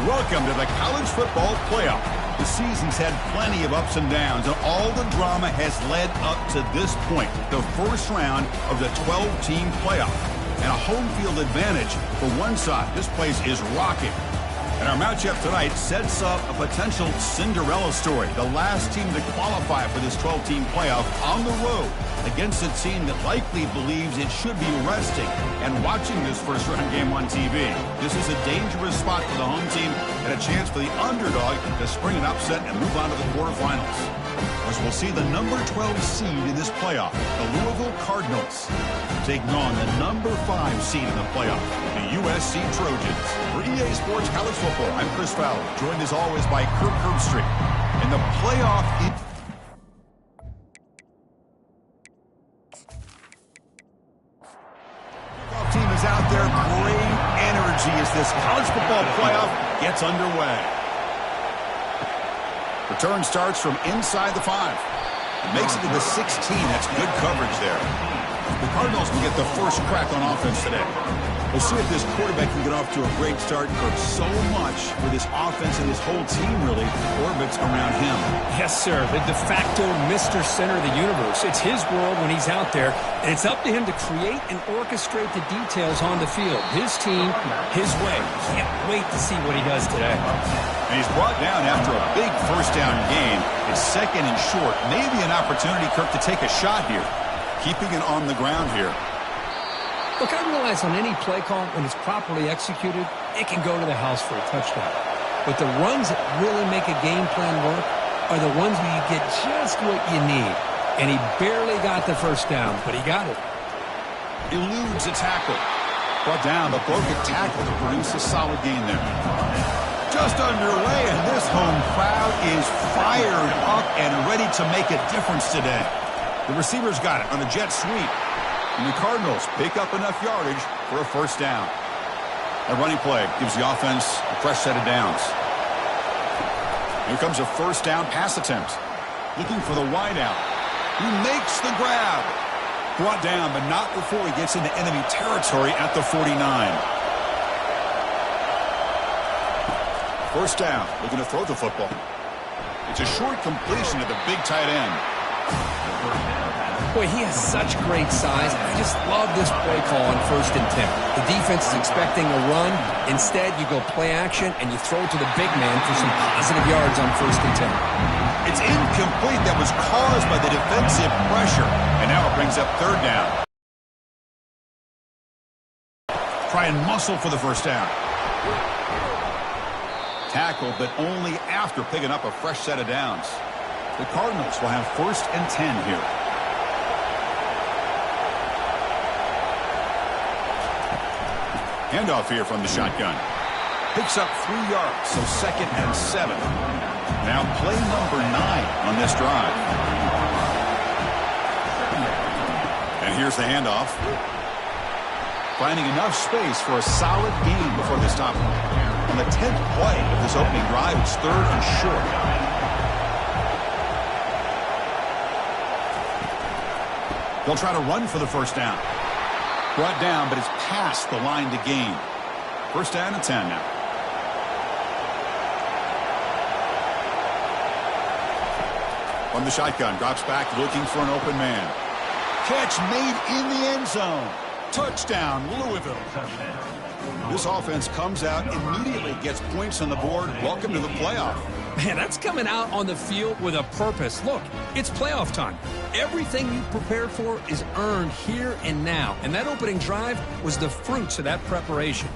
Welcome to the college football playoff. The season's had plenty of ups and downs, and all the drama has led up to this point, the first round of the 12-team playoff. And a home field advantage for one side. This place is rocking. And our matchup tonight sets up a potential Cinderella story. The last team to qualify for this 12-team playoff on the road against a team that likely believes it should be resting and watching this first-round game on TV. This is a dangerous spot for the home team and a chance for the underdog to spring an upset and move on to the quarterfinals. As we'll see the number 12 seed in this playoff, the Louisville Cardinals, taking on the number 5 seed in the playoff, the USC Trojans. For EA Sports College Football, I'm Chris Fowler, joined as always by Kirk Herbstreit. In the playoff, team is out there. Great energy as this college football playoff gets underway. Return starts from inside the 5. It makes it to the 16. That's good coverage there. The Cardinals can get the first crack on offense today. We'll see if this quarterback can get off to a great start. So much for this offense and this whole team really orbits around him. Yes, sir. The de facto Mr. Center of the universe. It's his world when he's out there, and it's up to him to create and orchestrate the details on the field. His team, his way. Can't wait to see what he does today. And he's brought down after a big first down game. It's second and short. Maybe an opportunity, Kirk, to take a shot here. Keeping it on the ground here. Look, I realize on any play call, when it's properly executed, it can go to the house for a touchdown. But the runs that really make a game plan work are the ones where you get just what you need. And he barely got the first down, but he got it. Eludes a tackle. Brought down, but broken tackle to produce a solid gain there. Just underway, and this home crowd is fired up and ready to make a difference today. The receiver's got it on a jet sweep. And the Cardinals pick up enough yardage for a first down. A running play gives the offense a fresh set of downs. Here comes a first down pass attempt. Looking for the wideout. He makes the grab. Brought down, but not before he gets into enemy territory at the 49. First down, looking to throw the football. It's a short completion to the big tight end. Boy, he has such great size. I just love this play call on 1st and 10. The defense is expecting a run. Instead, you go play action, and you throw it to the big man for some positive yards on 1st and 10. It's incomplete. That was caused by the defensive pressure. And now it brings up 3rd down. Try and muscle for the first down. Tackle, but only after picking up a fresh set of downs. The Cardinals will have 1st and 10 here. Handoff here from the shotgun. Picks up 3 yards, so 2nd and 7. Now play number 9 on this drive. And here's the handoff. Finding enough space for a solid gain before they stop him. On the 10th play of this opening drive, it's 3rd and short. They'll try to run for the first down. Brought down, but it's past the line to gain. First down and 10 now. From the shotgun, drops back, looking for an open man. Catch made in the end zone. Touchdown, Louisville. This offense comes out, immediately gets points on the board. Welcome to the playoff. Man, that's coming out on the field with a purpose. Look, it's playoff time. Everything you prepared for is earned here and now. And that opening drive was the fruits of that preparation.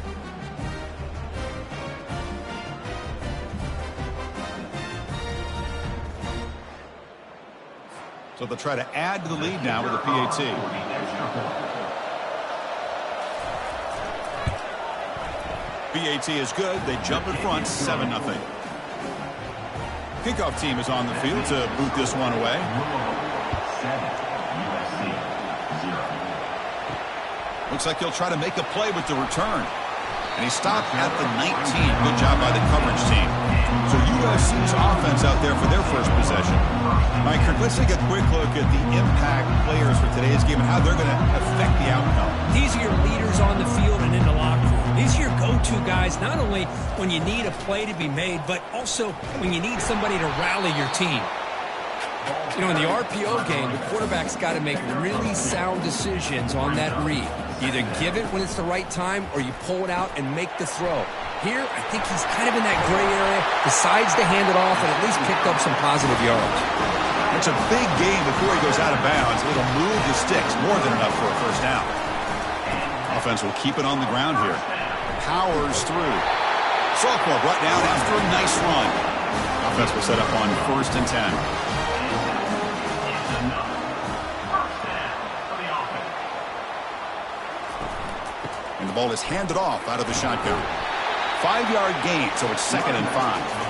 So they'll try to add to the lead now with a PAT. PAT is good. They jump in front, 7-0. Kickoff team is on the field to boot this one away. Looks like he'll try to make a play with the return. And he stopped at the 19. Good job by the coverage team. So USC's offense out there for their first possession. All right, Kirk, let's take a quick look at the impact players for today's game and how they're going to affect the outcome. These are your leaders on the field and in the locker room. These are your go-to go-to guys, not only when you need a play to be made, but also when you need somebody to rally your team. You know, in the RPO game, the quarterback's got to make really sound decisions on that read. You either give it when it's the right time or you pull it out and make the throw. Here, I think he's kind of in that gray area, decides to hand it off and at least picked up some positive yards. It's a big game before he goes out of bounds. It'll move the sticks, more than enough for a first down. Offense will keep it on the ground here. Powers through. Sophomore brought down after a nice run. Offense will set up on 1st and 10. And the ball is handed off out of the shotgun. 5-yard gain, so it's 2nd and 5.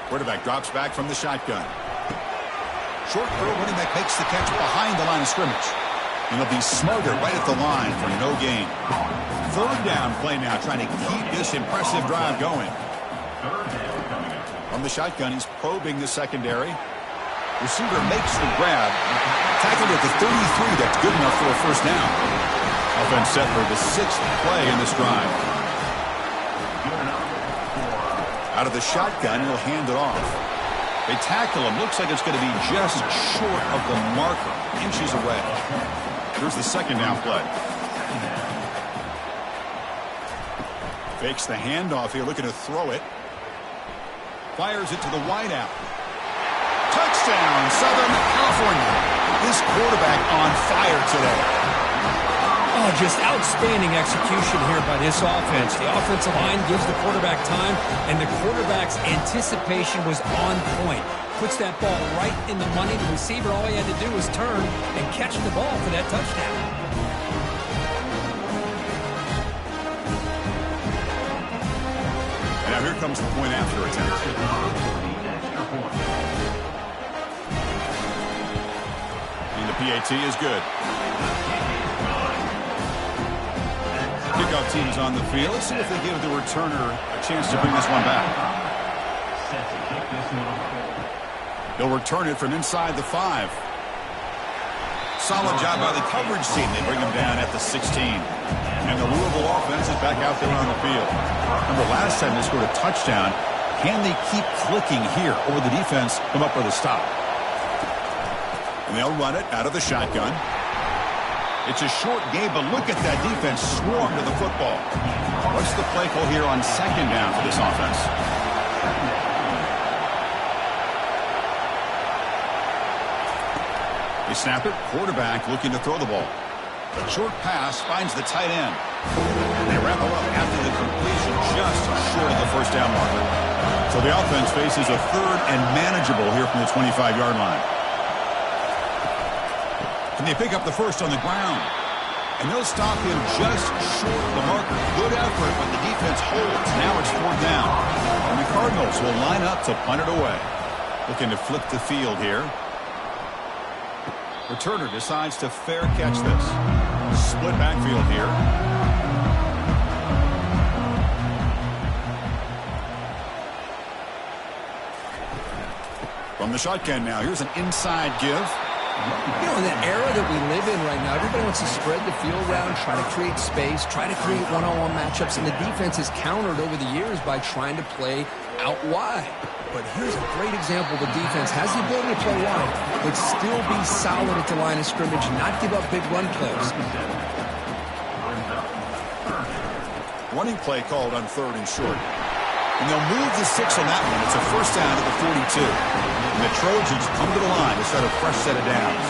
Quarterback drops back from the shotgun. Short throw, running back makes the catch behind the line of scrimmage. And he'll be smothered right at the line for no gain. 3rd down play now, trying to keep this impressive drive going. From the shotgun, he's probing the secondary. Receiver makes the grab. Tackled at the 33. That's good enough for a first down. Offense set for the 6th play in this drive. Out of the shotgun, he'll hand it off. They tackle him. Looks like it's going to be just short of the marker. Inches away. Here's the 2nd down play. Fakes the handoff here, looking to throw it. Fires it to the wideout. Touchdown, Southern California. This quarterback on fire today. Oh, just outstanding execution here by this offense. The offensive line gives the quarterback time, and the quarterback's anticipation was on point. Puts that ball right in the money. The receiver, all he had to do was turn and catch the ball for that touchdown. And now here comes the point after attempt. And the PAT is good. Kickoff team's on the field. Let's see if they give the returner a chance to bring this one back. They'll return it from inside the 5. Solid job by the coverage team. They bring him down at the 16. And the Louisville offense is back out there on the field. Remember, last time they scored a touchdown. Can they keep clicking here, or will the defense come up with a stop? And they'll run it out of the shotgun. It's a short game, but look at that defense swarm to the football. What's the play call here on 2nd down for this offense? They snap it. Quarterback looking to throw the ball. A short pass finds the tight end. And they wrap him up after the completion, just short of the first down marker. So the offense faces a 3rd and manageable here from the 25-yard line. And they pick up the first on the ground. And they'll stop him just short of the marker. Good effort, but the defense holds. Now it's 4th down. And the Cardinals will line up to punt it away. Looking to flip the field here. Returner decides to fair catch this. Split backfield here. From the shotgun now, here's an inside give. You know, in the era that we live in right now, everybody wants to spread the field around, try to create space, try to create one-on-one matchups, and the defense is countered over the years by trying to play out wide. But here's a great example. The defense has the ability to play wide, but still be solid at the line of scrimmage, not give up big run plays. Running play called on 3rd and short. And they'll move the 6 on that one. It's a first down at the 42. And the Trojans come to the line to start a fresh set of downs.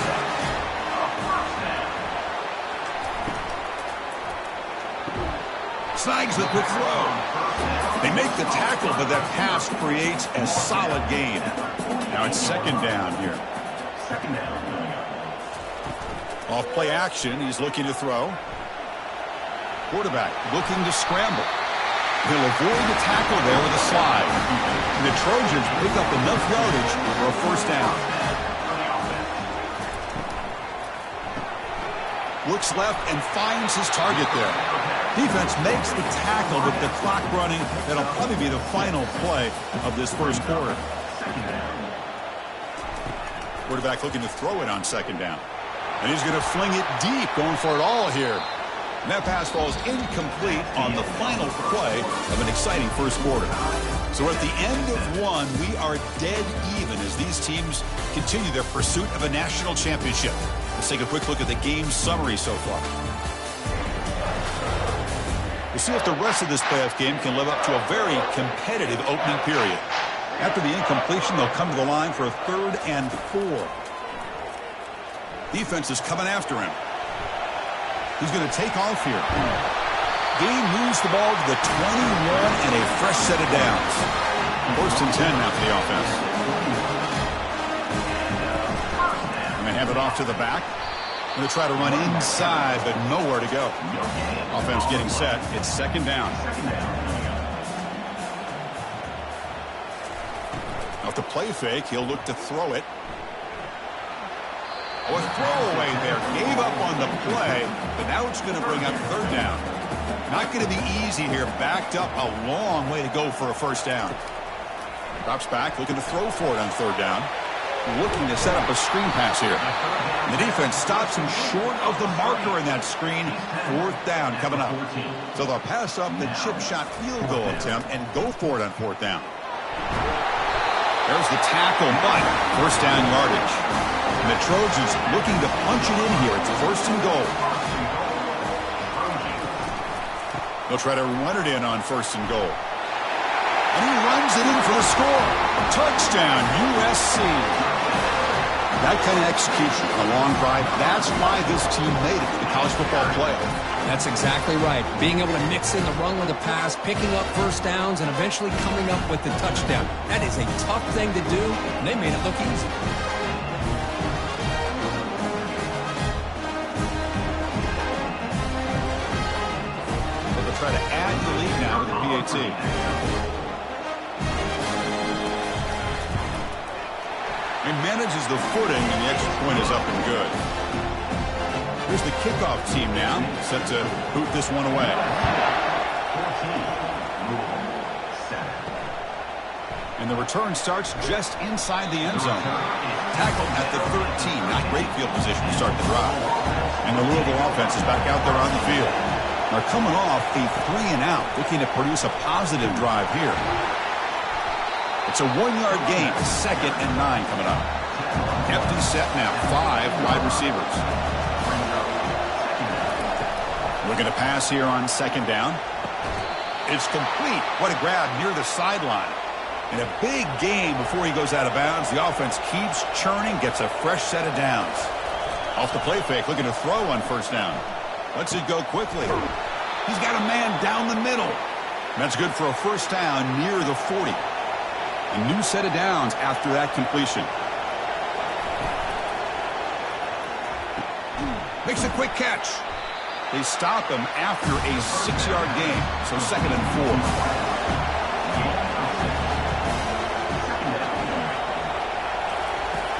Snags the quick throw. They make the tackle, but that pass creates a solid gain. Now it's 2nd down here. Off play action, he's looking to throw. Quarterback looking to scramble. He'll avoid the tackle there with a slide. And the Trojans pick up enough yardage for a first down. Looks left and finds his target there. Defense makes the tackle with the clock running. That'll probably be the final play of this first quarter. Quarterback looking to throw it on second down. And he's going to fling it deep, going for it all here. And that pass falls incomplete on the final play of an exciting first quarter. So at the end of one, we are dead even as these teams continue their pursuit of a national championship. Let's take a quick look at the game summary so far. We'll see if the rest of this playoff game can live up to a very competitive opening period. After the incompletion, they'll come to the line for a 3rd and 4. Defense is coming after him. He's going to take off here. Game moves the ball to the 21 and a fresh set of downs. 1st and 10 now for the offense. And they hand it off to the back. Going to try to run inside, but nowhere to go. Offense getting set. It's 2nd down. Off the play fake, he'll look to throw it. Oh, a throwaway there. Gave up on the play, but now it's going to bring up 3rd down. Not going to be easy here. Backed up a long way to go for a 1st down. Drops back, looking to throw for it on 3rd down. Looking to set up a screen pass here. And the defense stops him short of the marker in that screen. 4th down coming up. So they'll pass up the chip shot field goal attempt and go for it on 4th down. There's the tackle, but 1st down yardage. And the Trojans looking to punch it in here. It's 1st and goal. They'll try to run it in on 1st and goal. And he runs it in for the score. Touchdown, USC. That kind of execution on a long drive, that's why this team made it to the college football playoff. That's exactly right. Being able to mix in the run with the pass, picking up 1st downs, and eventually coming up with the touchdown. That is a tough thing to do, and they made it look easy. They'll try to add the lead now with the PAT. He manages the footing, and the extra point is up and good. Here's the kickoff team now, set to boot this one away. And the return starts just inside the end zone. Tackled at the 13. Not great field position to start the drive. And the Louisville offense is back out there on the field. They're coming off a 3-and-out, looking to produce a positive drive here. It's a 1-yard gain, 2nd and 9 coming up. Empty set now, 5 wide receivers. Looking to pass here on 2nd down. It's complete. What a grab near the sideline. And a big gain before he goes out of bounds. The offense keeps churning, gets a fresh set of downs. Off the play fake, looking to throw on 1st down. Lets it go quickly. He's got a man down the middle. And that's good for a 1st down near the 40. A new set of downs after that completion. Makes a quick catch. They stop him after a 6-yard gain. So 2nd and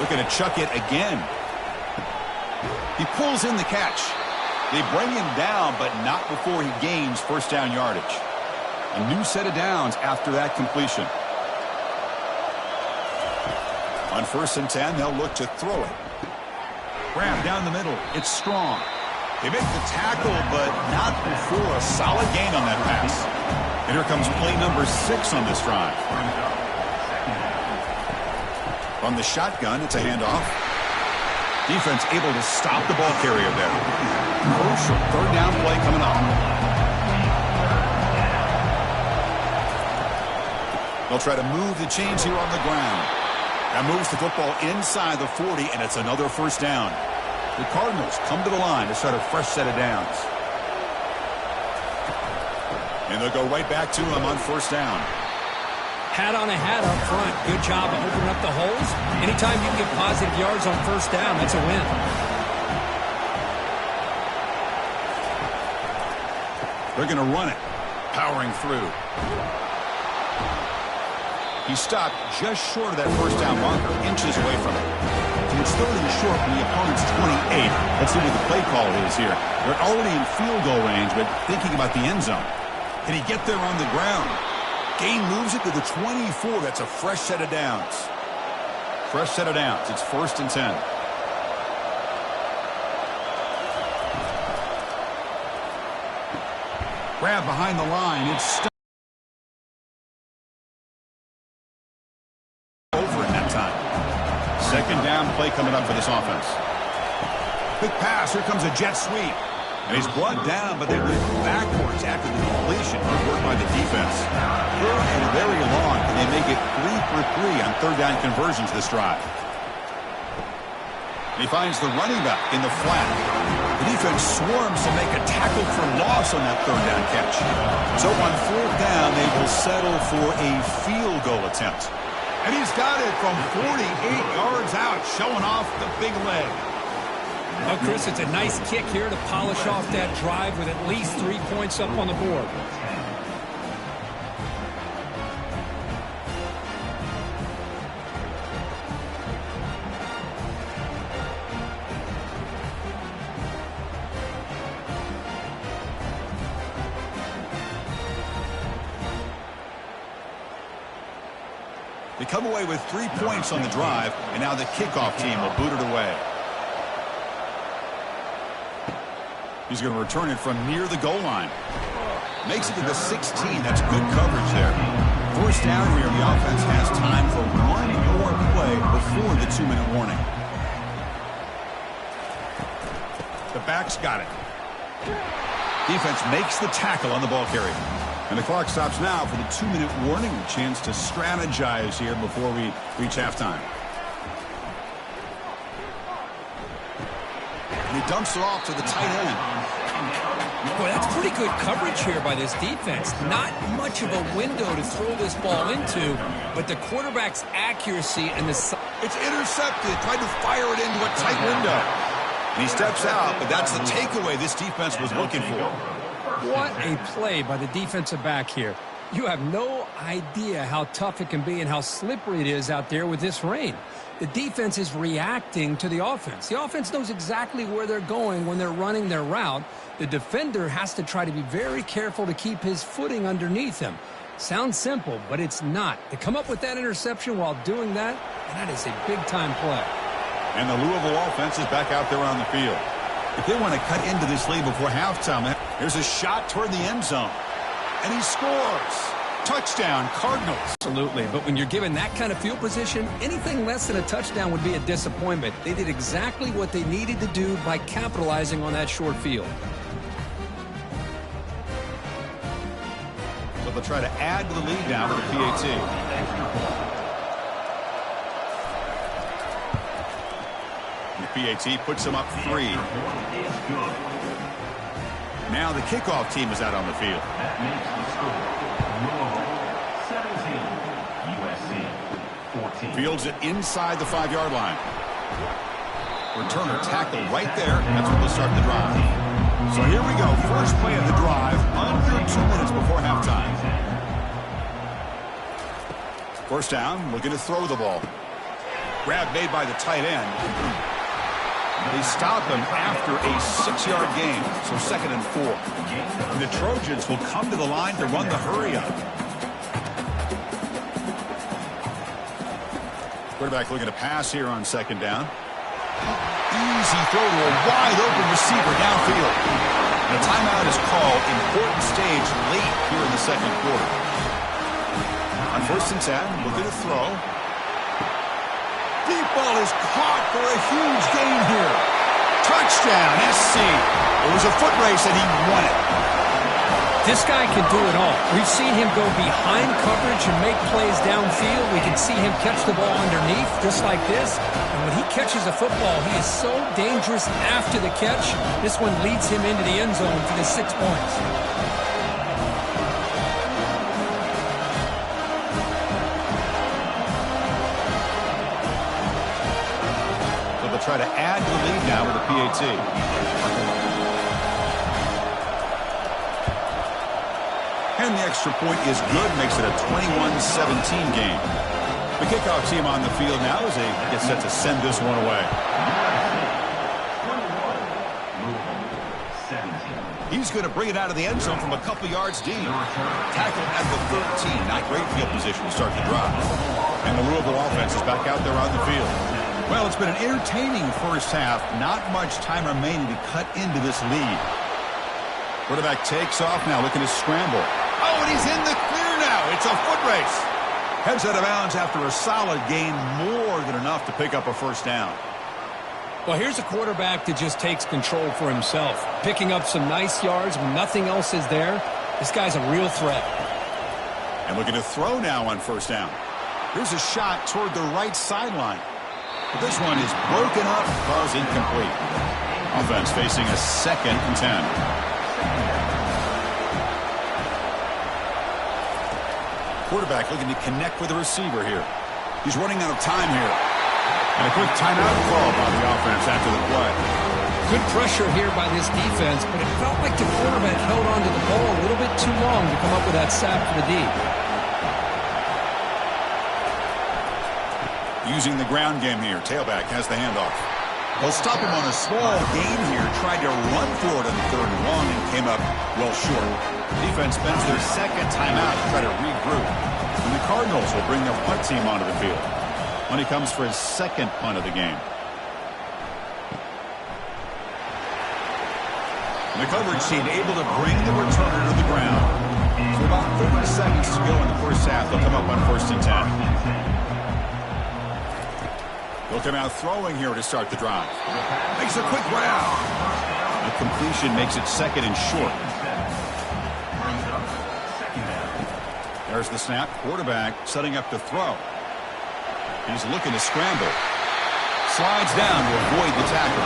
4. Looking to chuck it again. He pulls in the catch. They bring him down, but not before he gains 1st down yardage. A new set of downs after that completion. On 1st and 10, they'll look to throw it. Grab down the middle. It's Strong. They make the tackle, but not before a solid gain on that pass. And here comes play number 6 on this drive. From the shotgun, it's a handoff. Defense able to stop the ball carrier there. Crucial 3rd down play coming up. They'll try to move the chains here on the ground. That moves the football inside the 40, and it's another 1st down. The Cardinals come to the line to start a fresh set of downs. And they'll go right back to him on 1st down. Hat on a hat up front. Good job of opening up the holes. Anytime you can get positive yards on 1st down, that's a win. They're going to run it. Powering through. He stopped just short of that 1st down marker, inches away from it. So it's 3rd and short from the opponent's 28. Let's see what the play call is here. They're already in field goal range, but thinking about the end zone. Can he get there on the ground? Gain moves it to the 24. That's a fresh set of downs. Fresh set of downs. It's 1st and 10. Grab behind the line. It's over in that time. 2nd down play coming up for this offense. Quick pass. Here comes a jet sweep. And he's brought down, but they went backwards after the completion. Good work by the defense. 3rd and very long, and they make it 3 for 3 on 3rd down conversions this drive. And he finds the running back in the flat. The defense swarms to make a tackle for loss on that 3rd down catch. So on 4th down, they will settle for a field goal attempt. And he's got it from 48 yards out, showing off the big leg. Well, Chris, it's a nice kick here to polish off that drive with at least 3 points up on the board. They come away with 3 points on the drive, and now the kickoff team will boot it away. He's going to return it from near the goal line. Makes it to the 16. That's good coverage there. 1st down here. The offense has time for 1 more play before the 2-minute warning. The back's got it. Defense makes the tackle on the ball carrier. And the clock stops now for the 2-minute warning. A chance to strategize here before we reach halftime. And he dumps it off to the tight end. Boy, that's pretty good coverage here by this defense. Not much of a window to throw this ball into, but the quarterback's accuracy and the... It's intercepted. Tried to fire it into a tight window. And he steps out, but that's the takeaway this defense was looking for. What a play by the defensive back here. You have no idea how tough it can be and how slippery it is out there with this rain. The defense is reacting to the offense. The offense knows exactly where they're going when they're running their route. The defender has to try to be very careful to keep his footing underneath him. Sounds simple, but it's not. To come up with that interception while doing that, that is a big-time play. And the Louisville offense is back out there on the field. If they want to cut into this lead before halftime, here's a shot toward the end zone. And he scores. Touchdown, Cardinals. Absolutely, but when you're given that kind of field position, anything less than a touchdown would be a disappointment. They did exactly what they needed to do by capitalizing on that short field. So they'll try to add to the lead now with a PAT. And the PAT puts them up 3. Now the kickoff team is out on the field. Fields it inside the 5-yard line. Returner tackle right there. That's where they'll start the drive. So here we go. First play of the drive. Under 2 minutes before halftime. 1st down. Looking to throw the ball. Grab made by the tight end. They stop him after a 6-yard gain. So 2nd and 4. And the Trojans will come to the line to run the hurry up. Quarterback looking to pass here on 2nd down. Easy throw to a wide-open receiver downfield. And a timeout is called. Important stage late here in the 2nd quarter. On 1st and 10, looking to throw. Deep ball is caught for a huge gain here. Touchdown, SC. It was a foot race, and he won it. This guy can do it all. We've seen him go behind coverage and make plays downfield. We can see him catch the ball underneath, just like this. And when he catches a football, he is so dangerous after the catch. This one leads him into the end zone for the 6 points. So they'll try to add to the lead now with a PAT. And the extra point is good, makes it a 21-17 game. The kickoff team on the field now as they get set to send this one away. He's going to bring it out of the end zone from a couple yards deep. Tackle at the 13. Not great field position to start the drive. And the Louisville offense is back out there on the field. Well, it's been an entertaining first half. Not much time remaining to cut into this lead. Quarterback takes off now, looking to scramble. Oh, and he's in the clear now. It's a foot race. Heads out of bounds after a solid gain, more than enough to pick up a first down. Well, here's a quarterback that just takes control for himself, picking up some nice yards when nothing else is there. This guy's a real threat. And looking to throw now on first down. Here's a shot toward the right sideline. But this one is broken up, falls incomplete. Offense facing a 2nd and 10. Quarterback looking to connect with the receiver here. He's running out of time here. And a quick timeout call by the offense after the play. Good pressure here by this defense, but it felt like the quarterback held onto the ball a little bit too long to come up with that sack for the D. Using the ground game here. Tailback has the handoff. They'll stop him on a small gain here. Tried to run for it on 3rd and long and came up well short. Defense spends their 2nd timeout to try to regroup. And the Cardinals will bring their punt team onto the field. When he comes for his 2nd punt of the game. And the coverage team able to bring the returner to the ground. So about 30 seconds to go in the first half. They'll come up on 1st and 10. They'll come out throwing here to start the drive. Makes a quick grab. The completion makes it 2nd and short. There's the snap. Quarterback setting up to throw. He's looking to scramble. Slides down to avoid the tackle.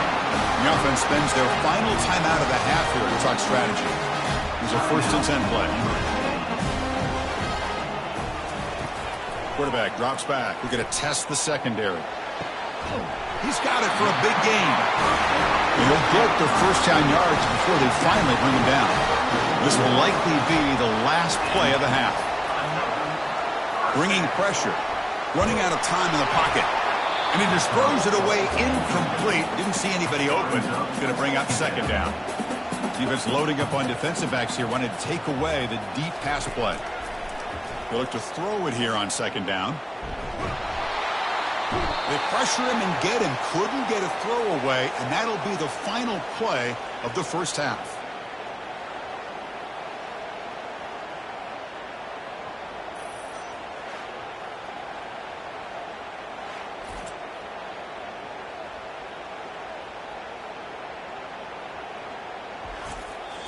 The offense spends their final timeout of the half here to talk strategy. Here's a 1st and 10 play. Quarterback drops back. We're going to test the secondary. He's got it for a big gain. And he'll get the first down yards before they finally bring him down. This will likely be the last play of the half. Bringing pressure. Running out of time in the pocket. And he just throws it away incomplete. Didn't see anybody open. He's going to bring up 2nd down. Defense loading up on defensive backs here. Wanted to take away the deep pass play. They'll look to throw it here on 2nd down. They pressure him and get him. Couldn't get a throw away, and that'll be the final play of the first half.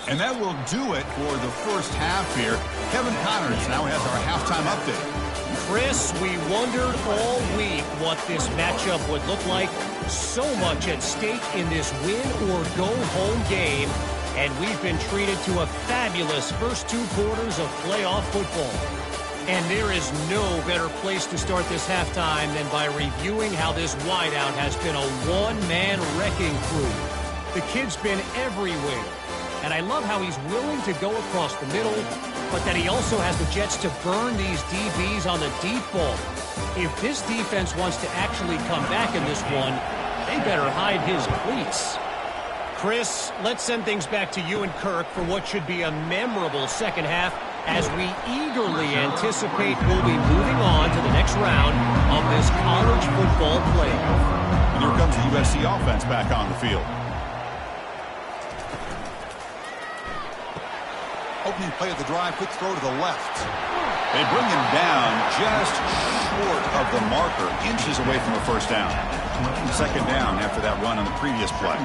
And that will do it for the first half here. Kevin Connors now has our halftime update. Chris, we wondered all week what this matchup would look like. So much at stake in this win-or-go-home game, and we've been treated to a fabulous first 2 quarters of playoff football. And there is no better place to start this halftime than by reviewing how this wideout has been a one-man wrecking crew. The kid's been everywhere, and I love how he's willing to go across the middle, but that he also has the jets to burn these DBs on the deep ball. If this defense wants to actually come back in this one, they better hide his cleats. Chris, let's send things back to you and Kirk for what should be a memorable second half as we eagerly anticipate we'll be moving on to the next round of this college football playoff. And here comes the USC offense back on the field. Opening play of the drive, quick throw to the left. They bring him down just short of the marker, inches away from a first down. 2nd down after that run on the previous play.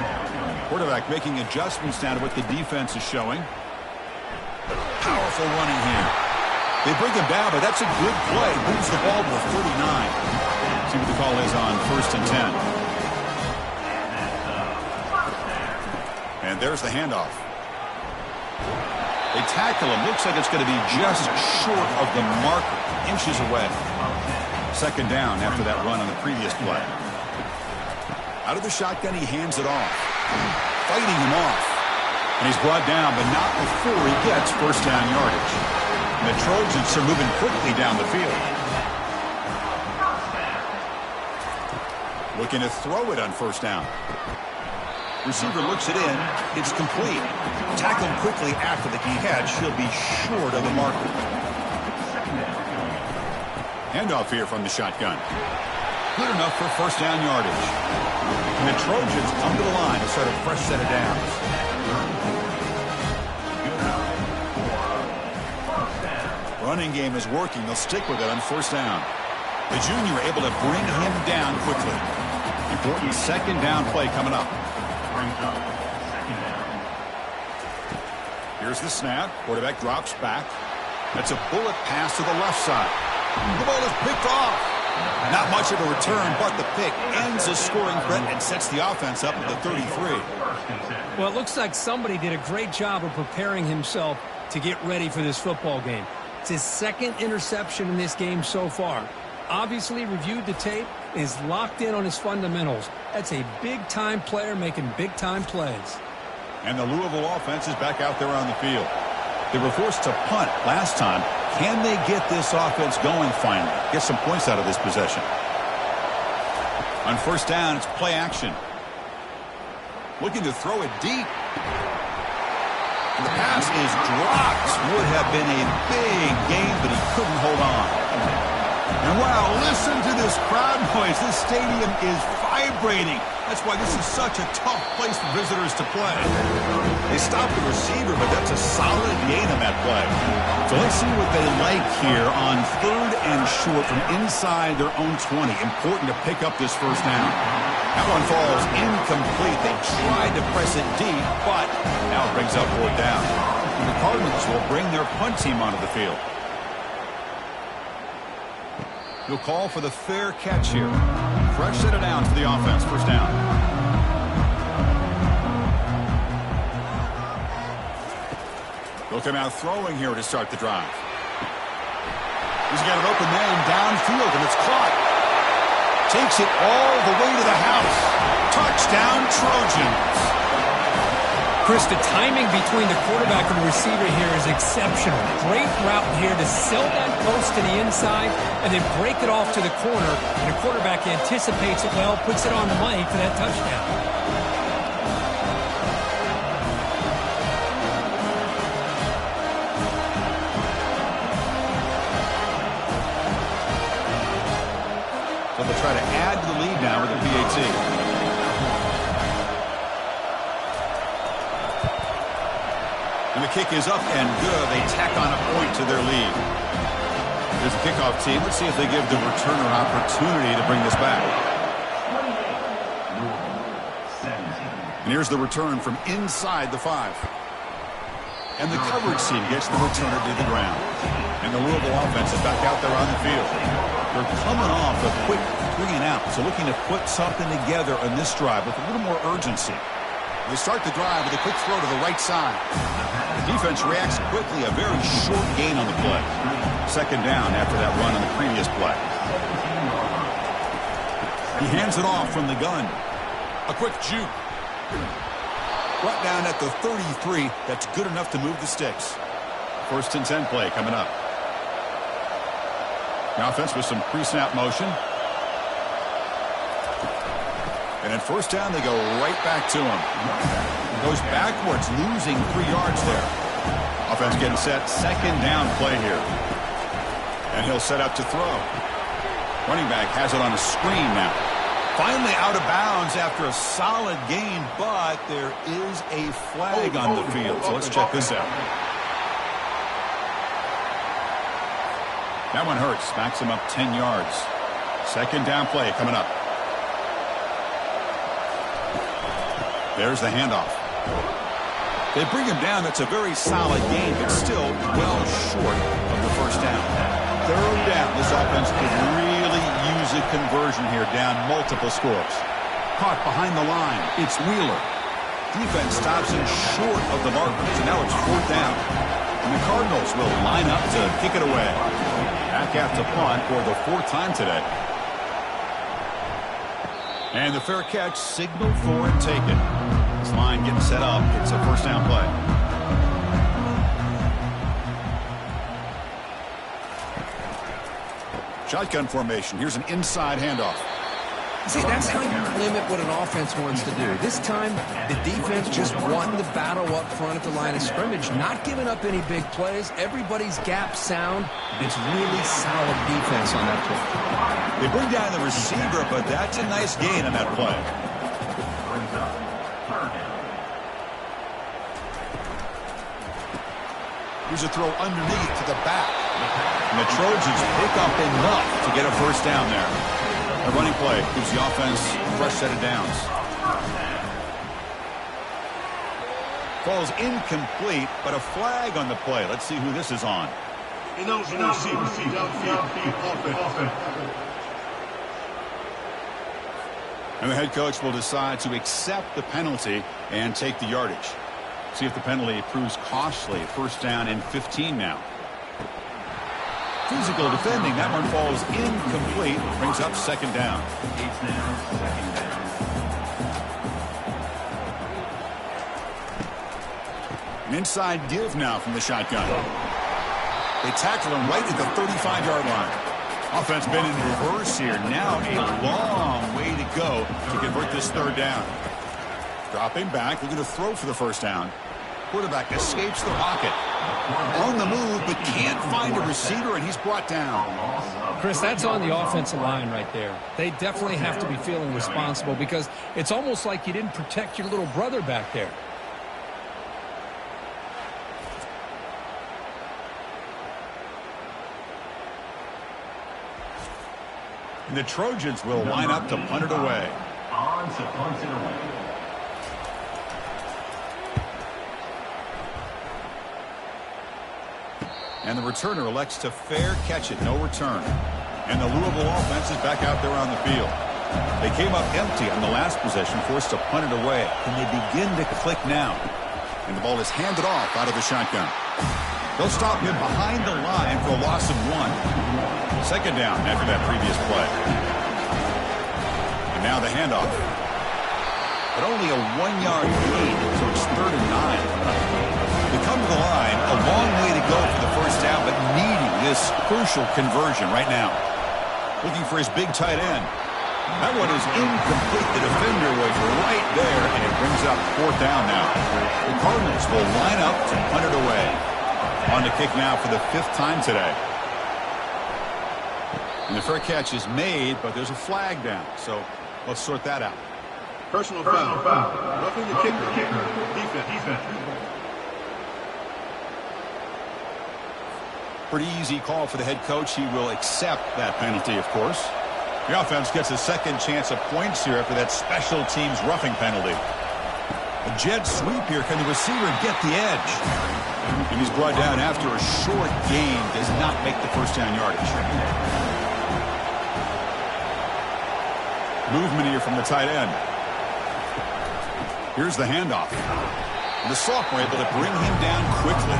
Quarterback making adjustments now to what the defense is showing. Powerful running here. They bring him down, but that's a good play. Moves the ball to a 39. See what the call is on 1st and 10. And there's the handoff. They tackle him. Looks like it's going to be just short of the marker. Inches away. 2nd down after that run on the previous play. Out of the shotgun, he hands it off. Fighting him off. And he's brought down, but not before he gets first down yardage. And the Trojans are moving quickly down the field. Looking to throw it on first down. Receiver looks it in. It's complete. Tackled quickly after the catch. He'll be short of the marker. Handoff here from the shotgun. Good enough for first down yardage. And the Trojans come to the line to start a fresh set of downs. Running game is working. They'll stick with it on first down. The junior able to bring him down quickly. Important second down play coming up. Here's the snap. Quarterback drops back. That's a bullet pass to the left side. The ball is picked off. Not much of a return, but the pick ends a scoring threat and sets the offense up at the 33. Well, it looks like somebody did a great job of preparing himself to get ready for this football game. It's his second interception in this game so far. Obviously reviewed the tape, is locked in on his fundamentals. That's a big-time player making big-time plays. And the Louisville offense is back out there on the field. They were forced to punt last time. Can they get this offense going finally? Get some points out of this possession. On first down, it's play action. Looking to throw it deep. The pass is dropped. Would have been a big game, but he couldn't hold on. And wow, listen to this crowd noise. This stadium is vibrating. That's why this is such a tough place for visitors to play. They stopped the receiver, but that's a solid gain on that play. So let's see what they like here on third and short from inside their own 20. Important to pick up this first down. That one falls incomplete. They tried to press it deep, but now it brings up fourth down. And the Cardinals will bring their punt team onto the field. He'll call for the fair catch here. Fresh set of downs for the offense. First down. They'll come out throwing here to start the drive. He's got an open man downfield, and it's caught. Takes it all the way to the house. Touchdown, Trojans. Chris, the timing between the quarterback and the receiver here is exceptional. Great route here to sell that post to the inside and then break it off to the corner. And the quarterback anticipates it well, puts it on the money for that touchdown. So they'll try to add to the lead now with the PAT. And the kick is up and good. They tack on a point to their lead. Here's the kickoff team. Let's see if they give the returner opportunity to bring this back. And here's the return from inside the 5. And the coverage team gets the returner to the ground. And the Louisville offense is back out there on the field. They're coming off a quick 3 and out, so looking to put something together on this drive with a little more urgency. They start the drive with a quick throw to the right side. The defense reacts quickly, a very short gain on the play. Second down after that run on the previous play. He hands it off from the gun. A quick juke. Brought down at the 33. That's good enough to move the sticks. First and 10 play coming up. The offense with some pre-snap motion. And at first down, they go right back to him. Goes backwards, losing 3 yards there. Offense getting set. Second down play here. And he'll set up to throw. Running back has it on a screen now. Finally out of bounds after a solid gain, but there is a flag on the field. So let's check this out. That one hurts. Backs him up 10 yards. Second down play coming up. There's the handoff. They bring him down. That's a very solid gain, but still well short of the first down. Third down. This offense could really use a conversion here, down multiple scores. Caught behind the line. It's Wheeler. Defense stops him short of the markers, and now it's fourth down. And the Cardinals will line up to kick it away. Back out to punt for the 4th time today. And the fair catch signaled for and taken. This line getting set up. It's a first down play. Shotgun formation. Here's an inside handoff. See, that's how you limit what an offense wants to do. This time, the defense just won the battle up front at the line of scrimmage, not giving up any big plays. Everybody's gap sound. It's really solid defense on that play. They bring down the receiver, but that's a nice gain on that play. Here's a throw underneath to the back. And the Trojans pick up enough to get a first down there. A running play gives the offense a fresh set of downs. Falls incomplete, but a flag on the play. Let's see who this is on. And the head coach will decide to accept the penalty and take the yardage. See if the penalty proves costly. First down and 15 now. Physical defending. That one falls incomplete. Brings up second down. An inside give now from the shotgun. They tackle him right at the 35-yard line. Offense been in reverse here. Now a long way to go to convert this third down. Dropping back, looking to throw for the first down. Quarterback escapes the pocket. On the move, but can't find a receiver, and he's brought down. Chris, that's on the offensive line right there. They definitely have to be feeling responsible because it's almost like you didn't protect your little brother back there. And the Trojans will line up to punt it away. And the returner elects to fair catch it, no return. And the Louisville offense is back out there on the field. They came up empty on the last possession, forced to punt it away. And they begin to click now. And the ball is handed off out of the shotgun. They'll stop him behind the line for a loss of 1. Second down after that previous play. And now the handoff. But only a 1-yard gain, so it's 3rd and 9. They come to the line, a long way to go for the first down, but needing this crucial conversion right now. Looking for his big tight end. That one is incomplete. The defender was right there, and it brings up 4th down now. The Cardinals will line up to punt it away. On the kick now for the 5th time today. And the fair catch is made, but there's a flag down. So let's sort that out. Personal foul. Roughing the kicker. Defense. Pretty easy call for the head coach. He will accept that penalty, of course. The offense gets a second chance at points here after that special teams roughing penalty. A jet sweep here. Can the receiver get the edge? And he's brought down after a short gain. Does not make the first down yardage. Movement here from the tight end. Here's the handoff. And the sophomore able to bring him down quickly.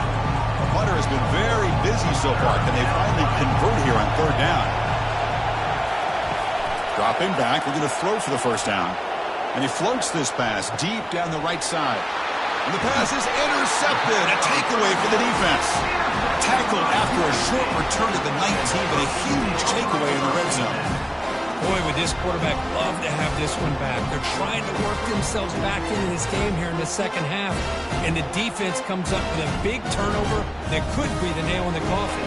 The punter has been very busy so far. Can they finally convert here on 3rd down? Dropping back. We're going to throw for the first down. And he floats this pass deep down the right side. And the pass is intercepted. A takeaway for the defense. Tackled after a short return to the 19, but a huge takeaway in the red zone. Boy, would this quarterback love to have this one back. They're trying to work themselves back into this game here in the second half. And the defense comes up with a big turnover that could be the nail in the coffin.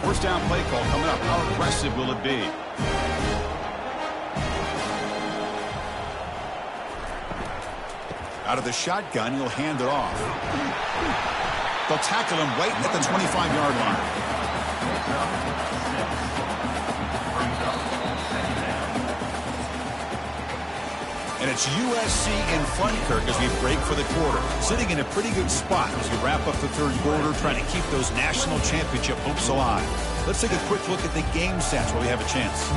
First down play call coming up. How aggressive will it be? Out of the shotgun, he'll hand it off. They'll tackle him right at the 25-yard line. And it's USC in front, Kirk, as we break for the quarter. Sitting in a pretty good spot as we wrap up the 3rd quarter, trying to keep those national championship hopes alive. Let's take a quick look at the game stats while we have a chance.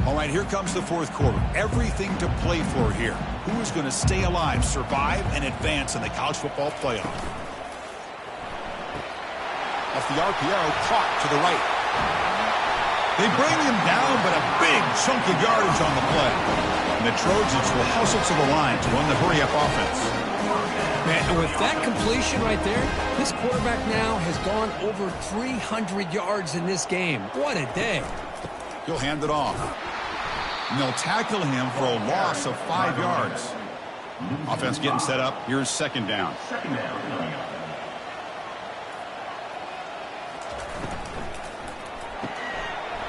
All right, here comes the 4th quarter. Everything to play for here. Who is going to stay alive, survive, and advance in the college football playoff? Off the RPO, caught to the right. They bring him down, but a big chunk of yardage on the play. And the Trojans will hustle to the line to run the hurry-up offense. Man, and with that completion right there, this quarterback now has gone over 300 yards in this game. What a day. He'll hand it off. And they'll tackle him for a loss of 5 yards. Offense getting set up. Here's second down.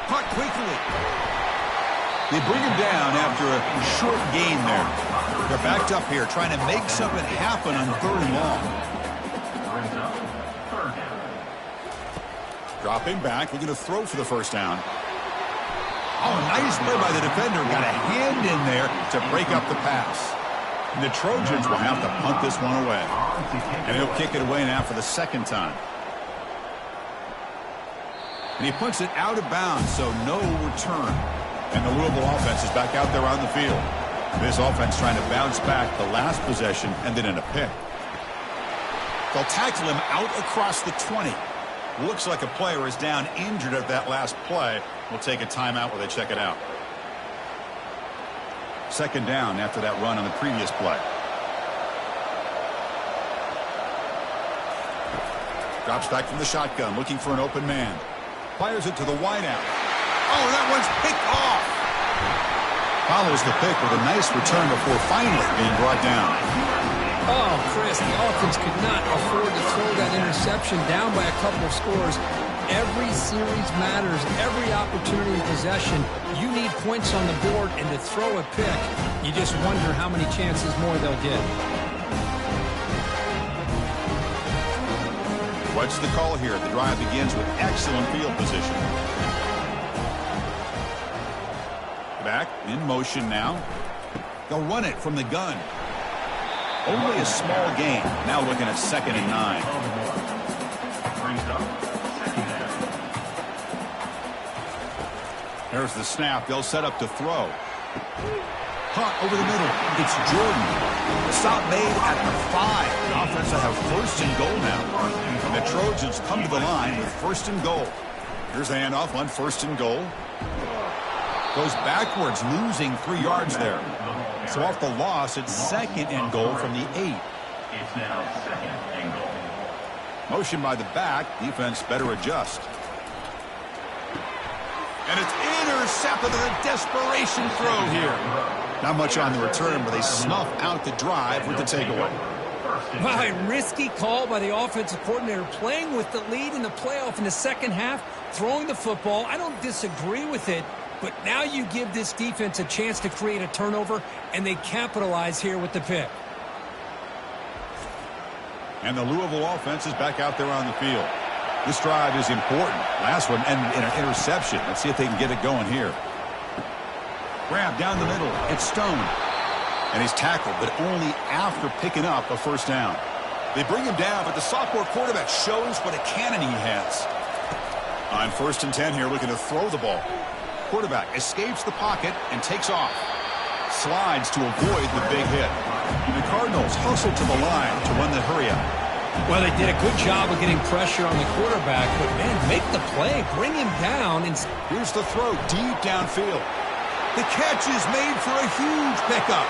Caught quickly. They bring him down after a short gain there. They're backed up here trying to make something happen on 3rd and long. Dropping back, looking to throw for the first down. Oh, nice play by the defender. Got a hand in there to break up the pass. And the Trojans will have to punt this one away. And he'll kick it away now for the second time. And he punts it out of bounds, so no return. And the Louisville offense is back out there on the field. This offense trying to bounce back the last possession and then in a pick. They'll tackle him out across the 20. Looks like a player is down injured at that last play. We'll take a timeout while they check it out. Second down after that run on the previous play. Drops back from the shotgun, looking for an open man. Fires it to the wideout. Oh, that one's picked off. Follows the pick with a nice return before finally being brought down. Oh, Chris, the offense could not afford to throw that interception down by a couple of scores. Every series matters. Every opportunity possession, you need points on the board, and to throw a pick, you just wonder how many chances more they'll get. What's the call here? The drive begins with excellent field position. Back in motion now. They'll run it from the gun. Only a small gain. Now looking at 2nd and 9. There's the snap. They'll set up to throw. Hunt over the middle. It's Jordan. Stop made at the 5. The offense will have 1st and goal now. And the Trojans come to the line with 1st and goal. Here's the handoff on 1st and goal. Goes backwards, losing 3 yards there. So off the loss, it's 2nd and goal from the 8. It's now 2nd and goal. Motion by the back. Defense better adjust. And it's intercepted in a desperation throw here. Not much on the return, but they snuff out the drive with the takeaway. Wow, a risky call by the offensive coordinator, playing with the lead in the playoff in the second half, throwing the football. I don't disagree with it, but now you give this defense a chance to create a turnover, and they capitalize here with the pick. And the Louisville offense is back out there on the field. This drive is important. Last one ended in an interception. Let's see if they can get it going here. Grab down the middle. It's Stone. And he's tackled, but only after picking up a first down. They bring him down, but the sophomore quarterback shows what a cannon he has. On 1st and 10 here, looking to throw the ball. Quarterback escapes the pocket and takes off. Slides to avoid the big hit. The Cardinals hustle to the line to run the hurry-up. Well, they did a good job of getting pressure on the quarterback, but, man, make the play, bring him down. And here's the throw deep downfield. The catch is made for a huge pickup.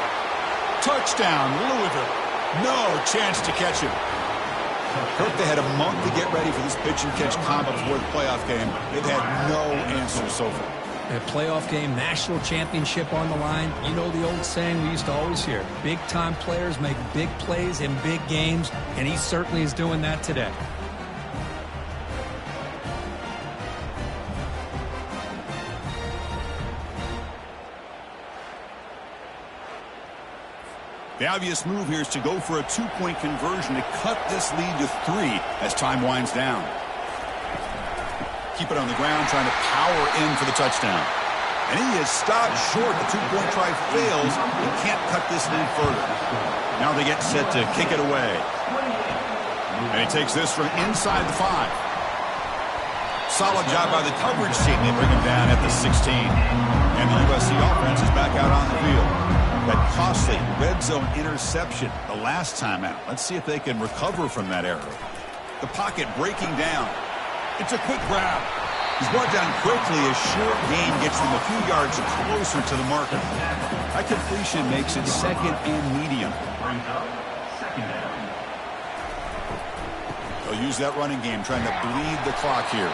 Touchdown, Louisville. No chance to catch him. Kirk, they had a month to get ready for this pitch-and-catch combo before the playoff game. They've had no answer so far. A playoff game, national championship on the line. You know the old saying we used to always hear, big-time players make big plays in big games, and he certainly is doing that today. The obvious move here is to go for a 2-point conversion to cut this lead to 3 as time winds down. Keep it on the ground, trying to power in for the touchdown. And he is stopped short. The 2-point try fails. He can't cut this lead further. Now they get set to kick it away. And he takes this from inside the 5. Solid job by the coverage team. They bring him down at the 16. And the USC offense is back out on the field. That costly red zone interception the last time out. Let's see if they can recover from that error. The pocket breaking down. It's a quick grab. He's brought down quickly. A short gain gets them a few yards closer to the marker. That completion makes it 2nd and medium. They'll use that running game, trying to bleed the clock here.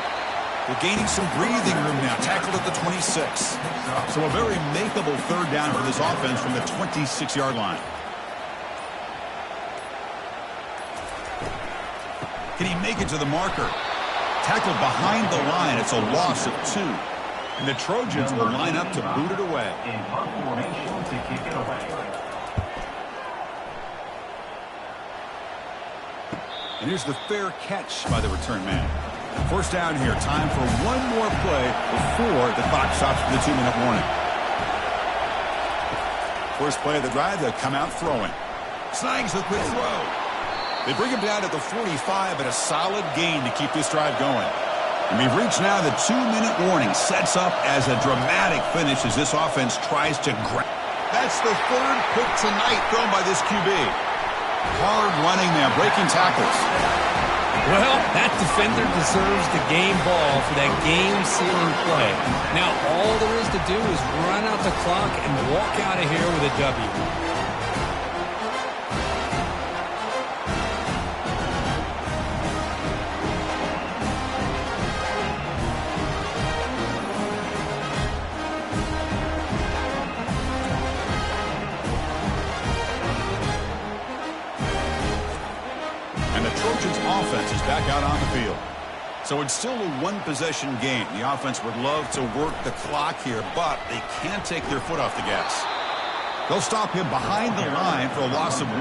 They're gaining some breathing room now. Tackled at the 26. So a very makeable third down for this offense from the 26-yard line. Can he make it to the marker? Tackled behind the line. It's a loss of 2. And the Trojans will line up to boot it away. In punt formation to kick it away. And here's the fair catch by the return man. First down here. Time for one more play before the clock stops for the 2-minute warning. First play of the drive, they'll come out throwing. Snags the quick throw. They bring him down at the 45, but a solid gain to keep this drive going. And we've reached now the 2-minute warning. Sets up as a dramatic finish as this offense tries to grab. That's the third pick tonight thrown by this QB. Hard running there, breaking tackles. Well, that defender deserves the game ball for that game-sealing play. Now, all there is to do is run out the clock and walk out of here with a W. Offense is back out on the field. So it's still a one-possession game. The offense would love to work the clock here, but they can't take their foot off the gas. They'll stop him behind the line for a loss of 1.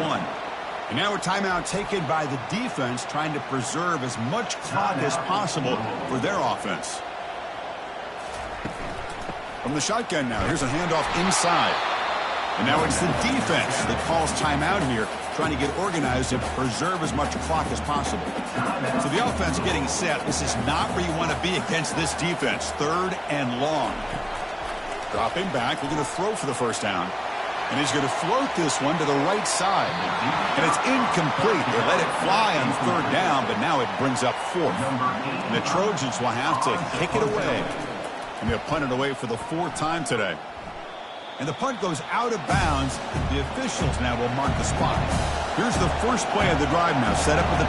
And now a timeout taken by the defense, trying to preserve as much clock as possible for their offense. From the shotgun now, here's a handoff inside. And now it's the defense that calls timeout here, trying to get organized and preserve as much clock as possible. So the offense getting set. This is not where you want to be against this defense. 3rd and long. Dropping back, looking to throw for the first down. And he's going to float this one to the right side. And it's incomplete. They let it fly on 3rd down, but now it brings up 4th. And the Trojans will have to kick it away. And they'll punt it away for the 4th time today. And the punt goes out of bounds. The officials now will mark the spot. Here's the first play of the drive now, set up at the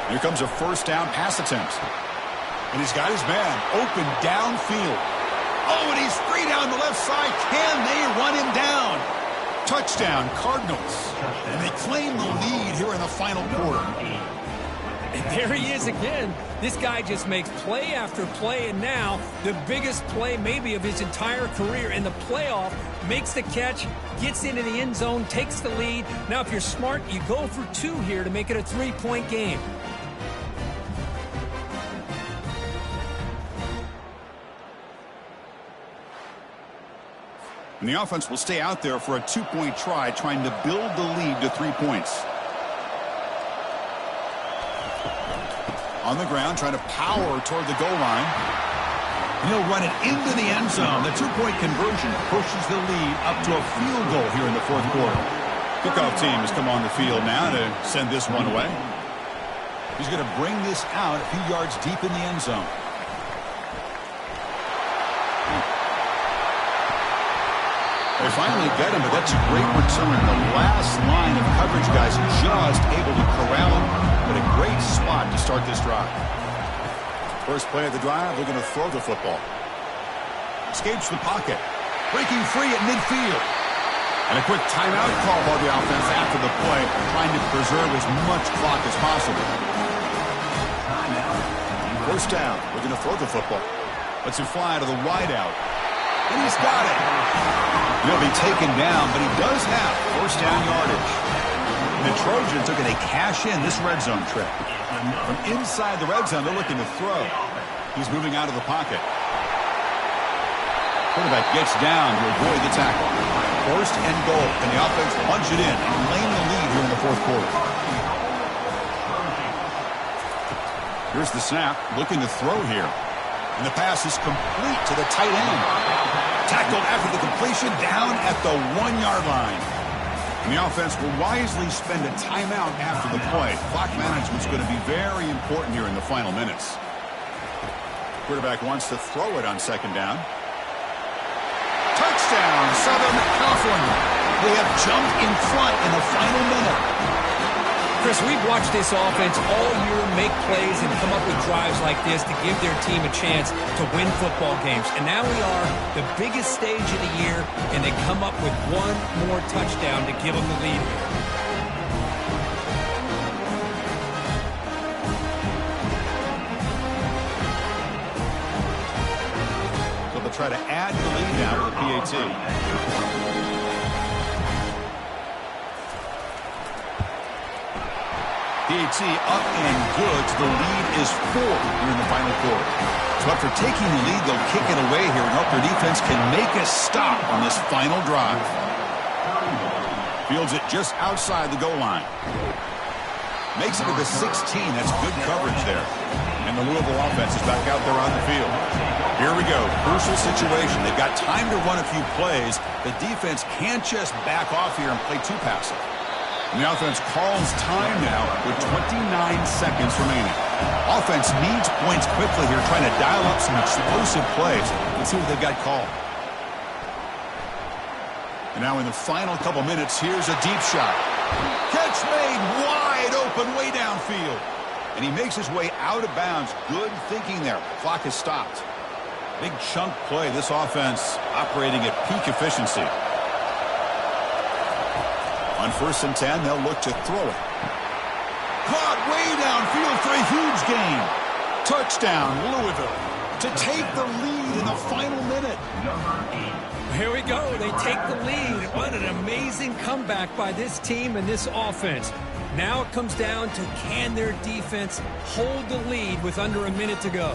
24. Here comes a first down pass attempt. And he's got his man open downfield. Oh, and he's free down the left side. Can they run him down? Touchdown, Cardinals. And they claim the lead here in the final quarter. And there he is again. This guy just makes play after play, and now the biggest play maybe of his entire career in the playoff, makes the catch, gets into the end zone, takes the lead. Now if you're smart, you go for 2 here to make it a 3-point game. And the offense will stay out there for a 2-point try, trying to build the lead to 3 points. On the ground, trying to power toward the goal line. And he'll run it into the end zone. The 2-point conversion pushes the lead up to a field goal here in the 4th quarter. Kickoff team has come on the field now to send this one away. He's going to bring this out a few yards deep in the end zone. They finally get him, but that's a great return. The last line of coverage guys just able to corral him. But a great spot to start this drive. First play of the drive, they're going to throw the football. Escapes the pocket. Breaking free at midfield. And a quick timeout call by the offense after the play, trying to preserve as much clock as possible. First down, we're going to throw the football. Lets him fly to the wideout. And he's got it. He'll be taken down, but he does have first down yardage. And the Trojans are going to cash in this red zone trip. From inside the red zone, they're looking to throw. He's moving out of the pocket. Quarterback gets down to avoid the tackle. First and goal, and the offense punch it in and claim the lead here in the 4th quarter. Here's the snap, looking to throw here. And the pass is complete to the tight end. Tackled after the completion, down at the 1-yard line. And the offense will wisely spend a timeout after the play. Clock management's going to be very important here in the final minutes. Quarterback wants to throw it on 2nd down. Touchdown, Southern California. They have jumped in front in the final minute. Chris, we've watched this offense all year make plays and come up with drives like this to give their team a chance to win football games. And now we are the biggest stage of the year, and they come up with one more touchdown to give them the lead here. So they'll try to add the lead now with the PAT. PAT up and good. The lead is 4 here in the final quarter. So after taking the lead, they'll kick it away here and hope their defense can make a stop on this final drive. Fields it just outside the goal line. Makes it to the 16. That's good coverage there. And the Louisville offense is back out there on the field. Here we go. Crucial situation. They've got time to run a few plays. The defense can't just back off here and play too passive. And the offense calls time now with 29 seconds remaining. Offense needs points quickly here, trying to dial up some explosive plays. Let's see what they've got called. And now in the final couple minutes, here's a deep shot. Catch made wide open way downfield. And he makes his way out of bounds. Good thinking there. Clock is stopped. Big chunk play. This offense operating at peak efficiency. On 1st and 10, they'll look to throw it. Caught way downfield for a huge gain. Touchdown, Louisville, to take the lead in the final minute. Here we go. They take the lead. What an amazing comeback by this team and this offense. Now it comes down to, can their defense hold the lead with under a minute to go?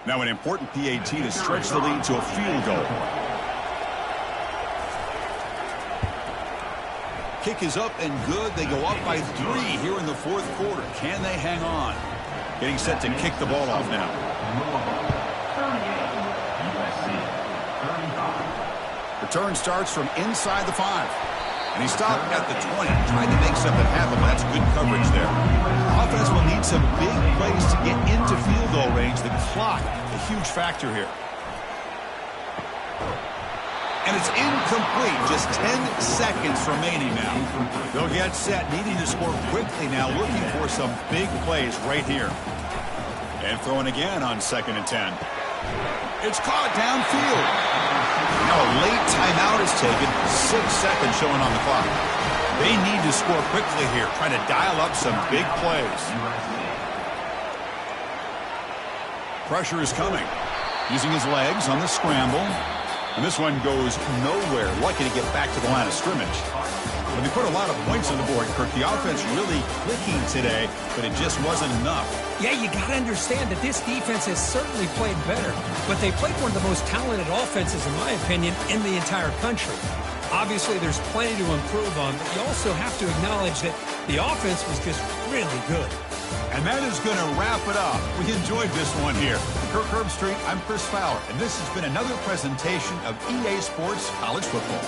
Now an important PAT to stretch the lead to a field goal. Kick is up and good. They go up by 3 here in the 4th quarter. Can they hang on? Getting set to kick the ball off now. Return starts from inside the 5. And he stopped at the 20, trying to make something happen, but that's good coverage there. Offense will need some big plays to get into field goal range. The clock, a huge factor here. And it's incomplete. Just 10 seconds remaining now. They'll get set, needing to score quickly now, looking for some big plays right here. And throwing again on 2nd and 10. It's caught downfield. Now a late timeout is taken. 6 seconds showing on the clock. They need to score quickly here, trying to dial up some big plays. Pressure is coming. Using his legs on the scramble. And this one goes nowhere. Lucky to get back to the line of scrimmage. But they put a lot of points on the board, Kirk. The offense really clicking today, but it just wasn't enough. Yeah, you got to understand that this defense has certainly played better, but they played one of the most talented offenses, in my opinion, in the entire country. Obviously, there's plenty to improve on, but you also have to acknowledge that the offense was just really good. And that is going to wrap it up. We enjoyed this one here. Kirk Herbstreit, I'm Chris Fowler, and this has been another presentation of EA Sports College Football.